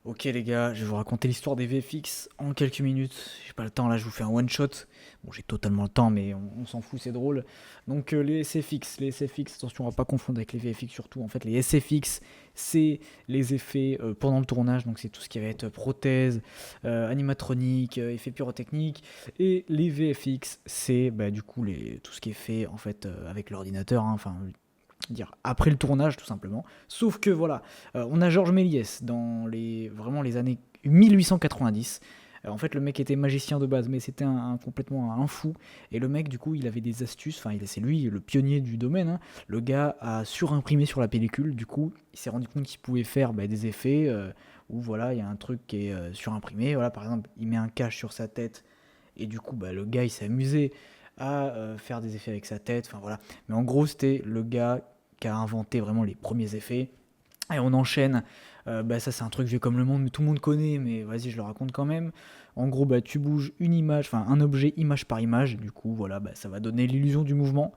Ok les gars, je vais vous raconter l'histoire des VFX en quelques minutes. J'ai pas le temps là, je vous fais un one shot. Bon, j'ai totalement le temps, mais on s'en fout, c'est drôle. Donc les SFX, attention, on va pas confondre avec les VFX surtout. En fait, les SFX, c'est les effets pendant le tournage, donc c'est tout ce qui va être prothèse, animatronique, effets pyrotechniques. Et les VFX, c'est du coup tout ce qui est fait en fait avec l'ordinateur, hein, enfin dire après le tournage tout simplement. Sauf que voilà, on a Georges Méliès dans vraiment les années 1890. En fait, le mec était magicien de base, mais c'était complètement un fou. Et le mec, du coup, il avait des astuces. Enfin, c'est lui le pionnier du domaine, hein. Le gars a surimprimé sur la pellicule. Du coup, il s'est rendu compte qu'il pouvait faire des effets où voilà, il y a un truc qui est surimprimé. Voilà, par exemple, il met un cache sur sa tête et du coup, le gars, il s'est amusé à faire des effets avec sa tête. Enfin voilà. Mais en gros, c'était le gars qui a inventé vraiment les premiers effets. Et on enchaîne. Ça, c'est un truc vieux comme le monde, mais tout le monde connaît. Mais vas-y, je le raconte quand même. En gros, tu bouges une image, enfin un objet image par image. Du coup, voilà, ça va donner l'illusion du mouvement.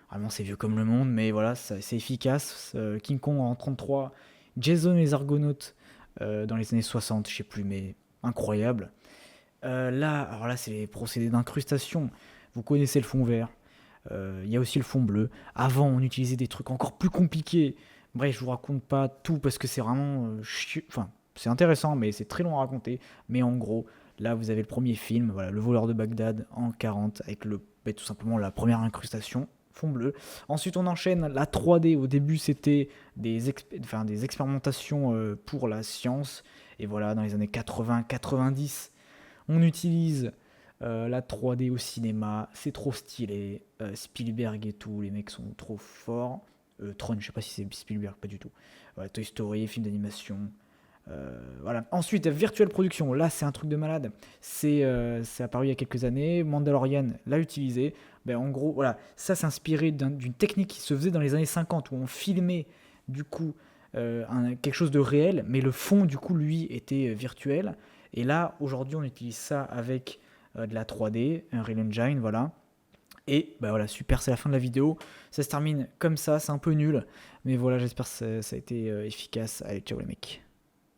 Vraiment, c'est vieux comme le monde, mais voilà, c'est efficace. King Kong en 33, Jason et les Argonautes dans les années 60, je sais plus, mais incroyable. Alors là, c'est les procédés d'incrustation. Vous connaissez le fond vert. Il y a aussi le fond bleu. Avant, on utilisait des trucs encore plus compliqués. Bref, je vous raconte pas tout parce que c'est vraiment enfin, c'est intéressant, mais c'est très long à raconter. Mais en gros, là, vous avez le premier film, voilà, Le voleur de Bagdad en 40 avec tout simplement la première incrustation, fond bleu. Ensuite, on enchaîne la 3D. Au début, c'était des expérimentations pour la science. Et voilà, dans les années 80-90, on utilise la 3D au cinéma, c'est trop stylé. Spielberg et tout, les mecs sont trop forts. Tron, je sais pas si c'est Spielberg, pas du tout. Voilà, Toy Story, film d'animation. Voilà. Ensuite, Virtual Production, là c'est un truc de malade. C'est apparu il y a quelques années. Mandalorian l'a utilisé. En gros, voilà, ça s'est inspiré d'une technique qui se faisait dans les années 50 où on filmait du coup quelque chose de réel, mais le fond du coup lui était virtuel. Et là, aujourd'hui, on utilise ça avec de la 3D, un Real Engine, voilà. Et voilà, super, c'est la fin de la vidéo. Ça se termine comme ça, c'est un peu nul. Mais voilà, j'espère que ça a été efficace. Allez, ciao les mecs.